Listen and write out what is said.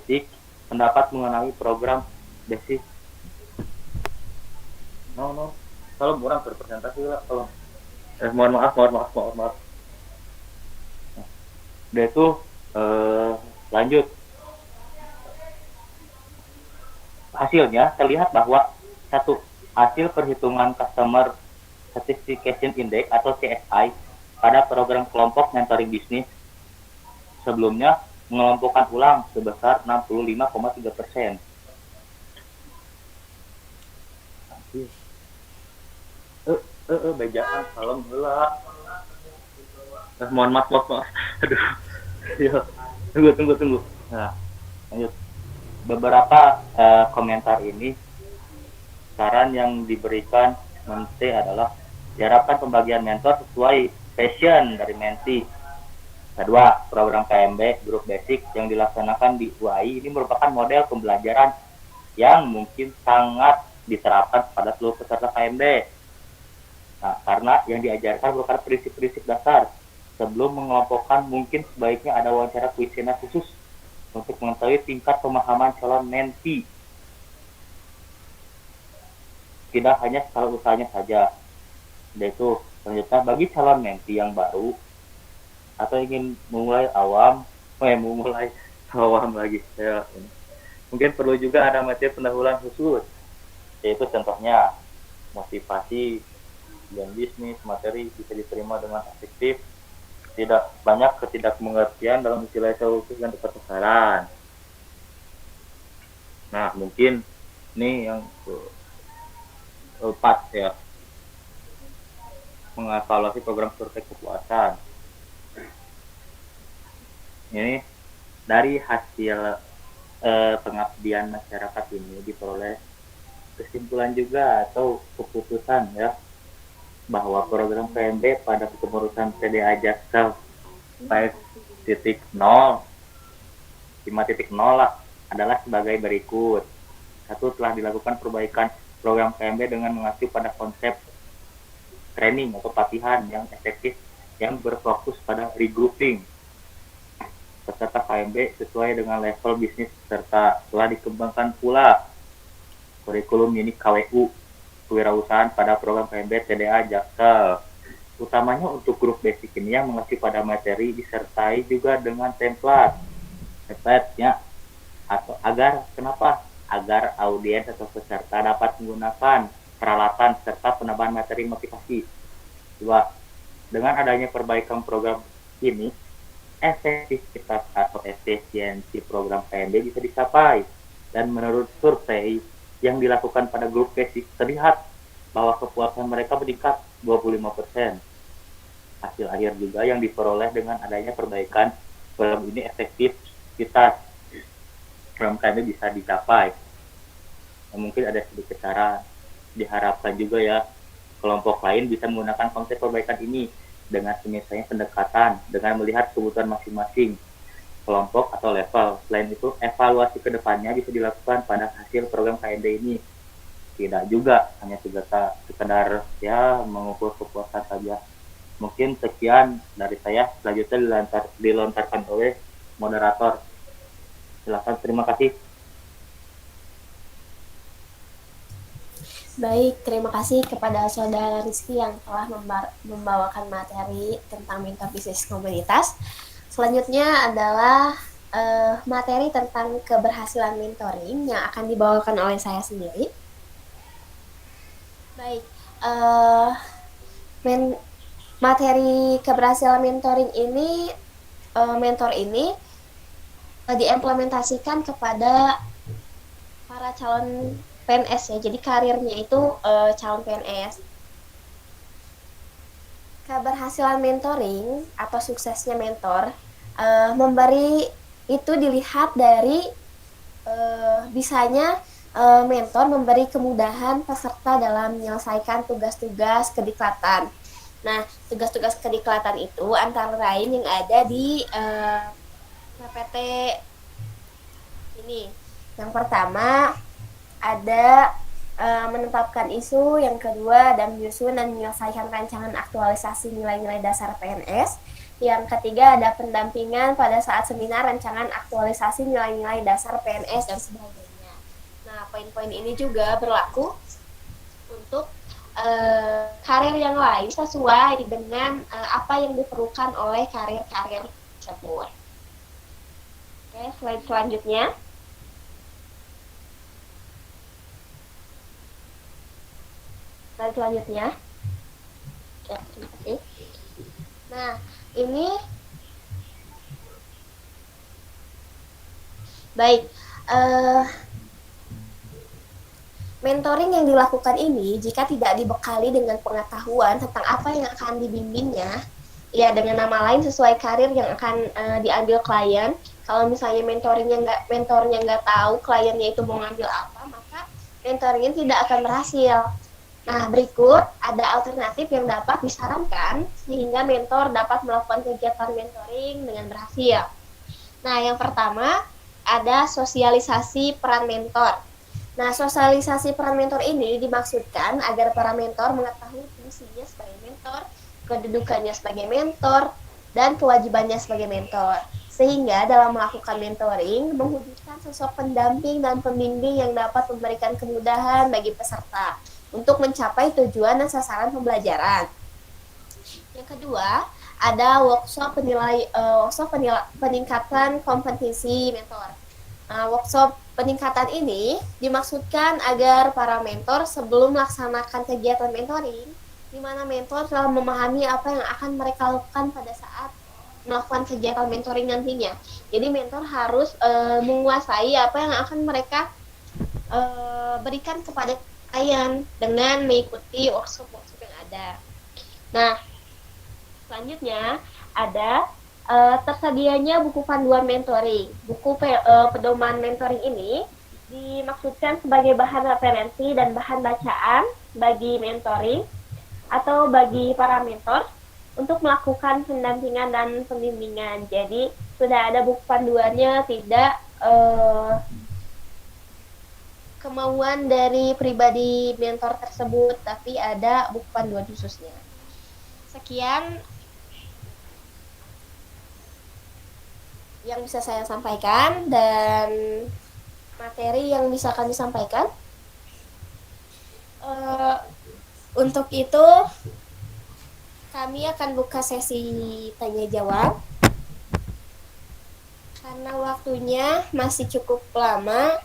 basic, pendapat mengenai program basic. No, kalau kurang berpresentasi lah kalau. Mohon maaf. Dia itu lanjut. Hasilnya terlihat bahwa satu, hasil perhitungan Customer Satisfaction Index atau CSI pada program kelompok mentoring bisnis sebelumnya mengelompokkan ulang sebesar 65,3%. Bejaan salam heula. Mohon maaf. Aduh. Ya. Tunggu. Nah, lanjut. Beberapa komentar ini, saran yang diberikan menteri adalah diharapkan pembagian mentor sesuai passion dari menti. Kedua, program KMB Grup Basic yang dilaksanakan di UAI ini merupakan model pembelajaran yang mungkin sangat diterapkan pada seluruh peserta KMB. Nah, karena yang diajarkan merupakan prinsip-prinsip dasar. Sebelum mengelompokkan, mungkin sebaiknya ada wawancara kuesioner khusus untuk mengetahui tingkat pemahaman calon menti. Tidak hanya skala usahanya saja. Yaitu, ternyata bagi calon menti yang baru atau ingin memulai awam lagi. Ya, ini. Mungkin perlu juga ada materi pendahuluan khusus. Yaitu contohnya motivasi dan bisnis, materi bisa diterima dengan efektif, tidak banyak ketidakmengertian dalam istilah solusi dan tepat sasaran. Nah, mungkin ini yang keempat ya, mengevaluasi program survei kepuasan. Ini dari hasil pengabdian masyarakat ini diperoleh kesimpulan juga atau keputusan ya, bahwa program PMB pada kepengurusan TDA Jaksel 5.0 lah adalah sebagai berikut. Satu, telah dilakukan perbaikan program PMB dengan mengacu pada konsep training atau pelatihan yang efektif yang berfokus pada regrouping peserta KMB sesuai dengan level bisnis serta telah dikembangkan pula kurikulum unit KWU kewirausahaan pada program PMB TDA Jaksel. Utamanya untuk grup basic ini yang mengacu pada materi disertai juga dengan template-nya atau agar audiens atau peserta dapat menggunakan peralatan serta penambahan materi motivasi. Dua, dengan adanya perbaikan program ini, efektivitas atau efisiensi program PMB bisa dicapai. Dan menurut survei yang dilakukan pada grup basic terlihat bahwa kepuasan mereka meningkat 25%. Hasil akhir juga yang diperoleh dengan adanya perbaikan program ini efektivitas program kami bisa dicapai. Nah, mungkin ada sedikit cara, diharapkan juga ya kelompok lain bisa menggunakan konsep perbaikan ini dengan misalnya pendekatan dengan melihat kebutuhan masing-masing kelompok atau level. Selain itu, evaluasi kedepannya bisa dilakukan pada hasil program KMB ini. Tidak juga hanya sekedar ya mengukur kepuasan saja. Mungkin sekian dari saya. Selanjutnya dilontarkan oleh moderator. Silakan, terima kasih. Baik, terima kasih kepada Saudara Rizky yang telah membawakan materi tentang mentor bisnis komunitas. Selanjutnya adalah materi tentang keberhasilan mentoring yang akan dibawakan oleh saya sendiri. Baik, materi keberhasilan mentoring ini, mentor ini diimplementasikan kepada para calon PNS ya. Jadi karirnya itu calon PNS. Keberhasilan mentoring atau suksesnya mentor memberi itu dilihat dari bisanya mentor memberi kemudahan peserta dalam menyelesaikan tugas-tugas kediklatan. Nah, tugas-tugas kediklatan itu antara lain yang ada di PPT ini. Yang pertama ada menetapkan isu, yang kedua dan menyusun dan menyelesaikan rancangan aktualisasi nilai-nilai dasar PNS, Yang ketiga ada pendampingan pada saat seminar rancangan aktualisasi nilai-nilai dasar PNS dan sebagainya. Nah, poin-poin ini juga berlaku untuk karir yang lain sesuai dengan apa yang diperlukan oleh karir-karir tersebut. Oke, slide selanjutnya. Slide selanjutnya. Oke, terima kasih. Nah, ini baik. Mentoring yang dilakukan ini jika tidak dibekali dengan pengetahuan tentang apa yang akan dibimbingnya, ya dengan nama lain sesuai karir yang akan diambil klien. Kalau misalnya mentornya nggak tahu kliennya itu mau ngambil apa, maka mentoringnya tidak akan berhasil. Nah, berikut ada alternatif yang dapat disarankan sehingga mentor dapat melakukan kegiatan mentoring dengan berhasil. Nah, yang pertama ada sosialisasi peran mentor. Nah, sosialisasi peran mentor ini dimaksudkan agar para mentor mengetahui fungsinya sebagai mentor, kedudukannya sebagai mentor, dan kewajibannya sebagai mentor. Sehingga dalam melakukan mentoring, mewujudkan sosok pendamping dan pembimbing yang dapat memberikan kemudahan bagi peserta untuk mencapai tujuan dan sasaran pembelajaran. Yang kedua, ada workshop peningkatan kompetensi mentor. Workshop peningkatan ini dimaksudkan agar para mentor sebelum melaksanakan kegiatan mentoring, di mana mentor telah memahami apa yang akan mereka lakukan pada saat melakukan kegiatan mentoring nantinya. Jadi mentor harus menguasai apa yang akan mereka berikan kepada klien dengan mengikuti workshop-workshop yang ada. Nah, selanjutnya ada tersedianya buku panduan mentoring. Buku pedoman mentoring ini dimaksudkan sebagai bahan referensi dan bahan bacaan bagi mentoring atau bagi para mentor untuk melakukan pendampingan dan pembimbingan. Jadi sudah ada buku panduannya, tidak kemauan dari pribadi mentor tersebut, tapi ada buku panduan khususnya. Sekian yang bisa saya sampaikan dan materi yang bisa kami sampaikan. Untuk itu kami akan buka sesi tanya jawab karena waktunya masih cukup lama.